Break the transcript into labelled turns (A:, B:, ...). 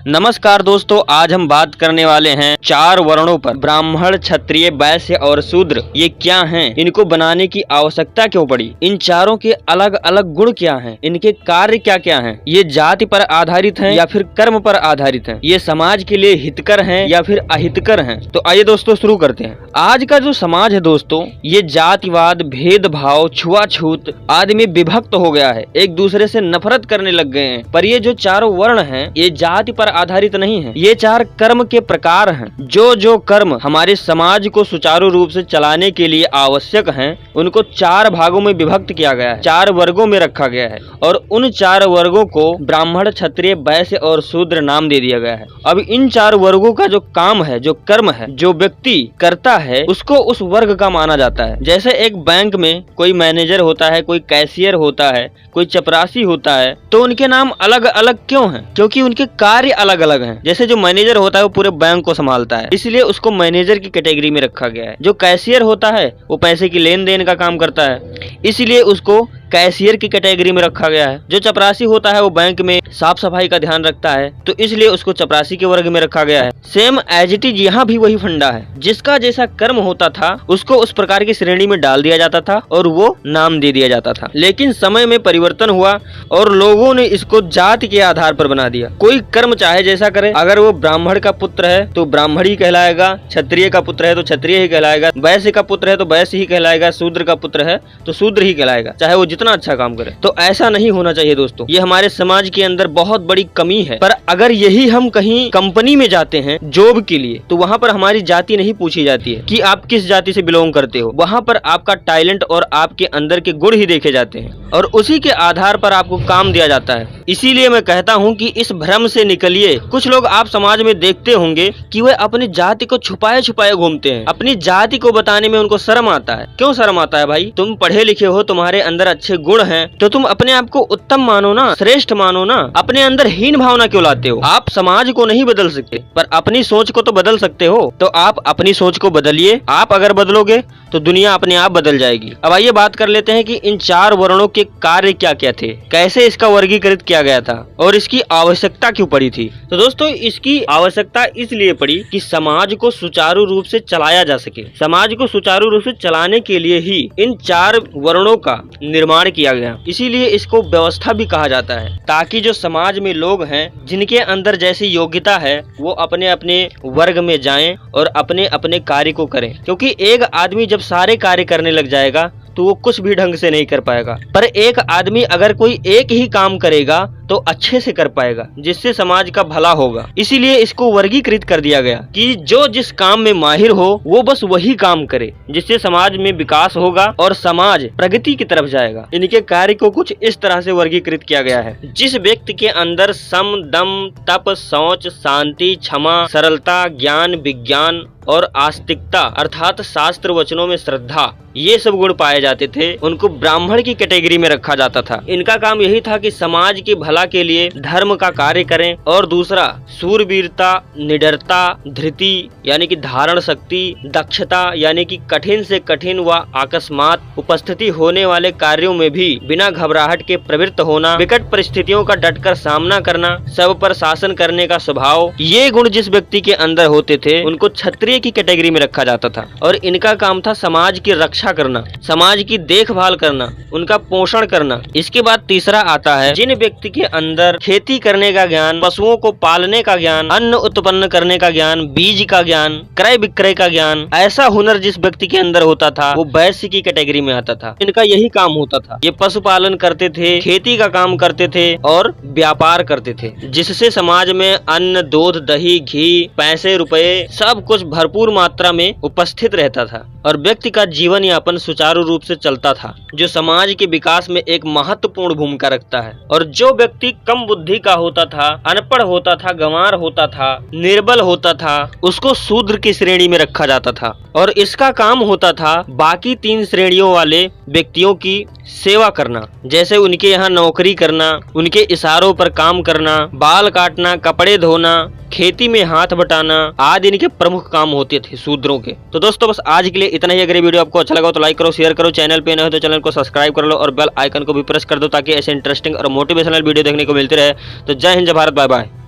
A: नमस्कार दोस्तों, आज हम बात करने वाले हैं 4 वर्णों पर। ब्राह्मण, क्षत्रिय, वैश्य और शूद्र ये क्या हैं? इनको बनाने की आवश्यकता क्यों पड़ी? इन चारों के अलग अलग गुण क्या हैं? इनके कार्य क्या क्या हैं? ये जाति पर आधारित हैं या फिर कर्म पर आधारित हैं? ये समाज के लिए हितकर हैं या फिर अहितकर हैं? तो आइए दोस्तों शुरू करते हैं। आज का जो समाज है दोस्तों, ये जातिवाद, भेदभाव, छुआछूत आदि में विभक्त हो गया है। एक दूसरे से नफरत करने लग गए हैं। पर ये जो चारों वर्ण हैं, ये जाति पर आधारित नहीं है। ये 4 कर्म के प्रकार हैं। जो कर्म हमारे समाज को सुचारू रूप से चलाने के लिए आवश्यक हैं, उनको 4 भागों में विभक्त किया गया है, 4 वर्गों में रखा गया है और उन 4 वर्गों को ब्राह्मण, क्षत्रिय, वैश्य और शूद्र नाम दे दिया गया है। अब इन 4 वर्गों का जो काम है, जो कर्म है, जो व्यक्ति करता है, उसको उस वर्ग का माना जाता है। जैसे एक बैंक में कोई मैनेजर होता है, कोई कैशियर होता है, कोई चपरासी होता है, तो उनके नाम अलग अलग क्यों हैं? क्योंकि उनके कार्य अलग अलग हैं। जैसे जो मैनेजर होता है वो पूरे बैंक को संभालता है, इसलिए उसको मैनेजर की कैटेगरी में रखा गया है। जो कैशियर होता है वो पैसे की लेन देन का काम करता है, इसलिए उसको कैशियर की कैटेगरी में रखा गया है। जो चपरासी होता है वो बैंक में साफ सफाई का ध्यान रखता है, तो इसलिए उसको चपरासी के वर्ग में रखा गया है। सेम एज इट इज यहाँ भी वही फंडा है। जिसका जैसा कर्म होता था उसको उस प्रकार की श्रेणी में डाल दिया जाता था और वो नाम दे दिया जाता था। लेकिन समय में परिवर्तन हुआ और लोगों ने इसको जाति के आधार पर बना दिया। कोई कर्म चाहे जैसा करे, अगर वो ब्राह्मण का पुत्र है तो ब्राह्मण ही कहलाएगा, क्षत्रिय का पुत्र है तो क्षत्रिय ही कहलाएगा, वैश्य का पुत्र है तो वैश्य ही कहलाएगा, शूद्र का पुत्र है तो शूद्र ही कहलाएगा, चाहे वो जितना अच्छा काम करे। तो ऐसा नहीं होना चाहिए दोस्तों। ये हमारे समाज के अंदर बहुत बड़ी कमी है। पर अगर यही हम कहीं कंपनी में जाते हैं जॉब के लिए, तो वहाँ पर हमारी जाति नहीं पूछी जाती है कि आप किस जाति से बिलोंग करते हो। वहाँ पर आपका टैलेंट और आपके अंदर के गुण ही देखे जाते हैं और उसी के आधार पर आपको काम दिया जाता है। इसीलिए मैं कहता हूँ कि इस भ्रम से निकलिए। कुछ लोग आप समाज में देखते होंगे कि वे अपनी जाति को छुपाए छुपाए घूमते हैं। अपनी जाति को बताने में उनको शर्म आता है। क्यों शर्म आता है भाई? तुम पढ़े लिखे हो, तुम्हारे अंदर अच्छे गुण हैं, तो तुम अपने आप को उत्तम मानो ना, श्रेष्ठ मानो ना। अपने अंदर हीन भावना क्यों लाते हो? आप समाज को नहीं बदल सकते, पर अपनी सोच को तो बदल सकते हो। तो आप अपनी सोच को बदलिए। आप अगर बदलोगे तो दुनिया अपने आप बदल जाएगी। अब आइए बात कर लेते हैं कि इन 4 वर्णों के कार्य क्या क्या थे, कैसे इसका वर्गीकृत किया गया था और इसकी आवश्यकता क्यों पड़ी थी। तो दोस्तों, इसकी आवश्यकता इसलिए पड़ी कि समाज को सुचारू रूप से चलाया जा सके। समाज को सुचारू रूप से चलाने के लिए ही इन 4 वर्णों का निर्माण किया गया। इसीलिए इसको व्यवस्था भी कहा जाता है, ताकि जो समाज में लोग हैं जिनके अंदर जैसी योग्यता है वो अपने अपने वर्ग में जाएं और अपने अपने कार्य को करें। क्योंकि एक आदमी जब सारे कार्य करने लग जाएगा तो वो कुछ भी ढंग से नहीं कर पाएगा। पर एक आदमी अगर कोई एक ही काम करेगा तो अच्छे से कर पाएगा, जिससे समाज का भला होगा। इसीलिए इसको वर्गीकृत कर दिया गया कि जो जिस काम में माहिर हो वो बस वही काम करे, जिससे समाज में विकास होगा और समाज प्रगति की तरफ जाएगा। इनके कार्य को कुछ इस तरह से वर्गीकृत किया गया है। जिस व्यक्ति के अंदर सम, दम, तप, शौच, शांति, क्षमा, सरलता, ज्ञान, विज्ञान और आस्तिकता अर्थात शास्त्र वचनों में श्रद्धा, ये सब गुण पाए जाते थे, उनको ब्राह्मण की कैटेगरी में रखा जाता था। इनका काम यही था कि समाज के भला के लिए धर्म का कार्य करें और दूसरा शूरवीरता, निडरता, धृति यानी कि धारण शक्ति, दक्षता यानी कि कठिन से कठिन व अकस्मात उपस्थिति होने वाले कार्यों में भी बिना घबराहट के प्रवृत्त होना, विकट परिस्थितियों का डटकर सामना करना, सब पर शासन करने का स्वभाव, ये गुण जिस व्यक्ति के अंदर होते थे उनको क्षत्रिय की कैटेगरी में रखा जाता था। और इनका काम था समाज की रक्षा करना, समाज की देखभाल करना, उनका पोषण करना। इसके बाद तीसरा आता है जिन व्यक्ति के अंदर खेती करने का ज्ञान, पशुओं को पालने का ज्ञान, अन्न उत्पन्न करने का ज्ञान, बीज का ज्ञान, क्रय विक्रय का ज्ञान, ऐसा हुनर जिस व्यक्ति के अंदर होता था वो वैश्य की कैटेगरी में आता था। इनका यही काम होता था। ये पशुपालन करते थे, खेती का काम करते थे और व्यापार करते थे, जिससे समाज में अन्न, दूध, दही, घी, पैसे, रुपए सब कुछ भरपूर मात्रा में उपस्थित रहता था और व्यक्ति का जीवन यापन सुचारू रूप से चलता था, जो समाज के विकास में एक महत्वपूर्ण भूमिका रखता है। और जो व्यक्ति कम बुद्धि का होता था, अनपढ़ होता था, गंवार होता था, निर्बल होता था, उसको शूद्र की श्रेणी में रखा जाता था और इसका काम होता था बाकी 3 श्रेणियों वाले व्यक्तियों की सेवा करना। जैसे उनके यहाँ नौकरी करना, उनके इशारों पर काम करना, बाल काटना, कपड़े धोना, खेती में हाथ बटाना आदि इनके प्रमुख काम होते थे शूद्रों के। तो दोस्तों बस आज के लिए इतना ही। अगर ये वीडियो आपको अच्छा लगा तो लाइक करो, शेयर करो, चैनल पे नए हो तो चैनल को सब्सक्राइब कर लो और बेल आइकन को भी प्रेस कर दो ताकि ऐसे इंटरेस्टिंग और मोटिवेशनल वीडियो देखने को मिलते रहे। तो जय हिंद, जय भारत, बाय बाय।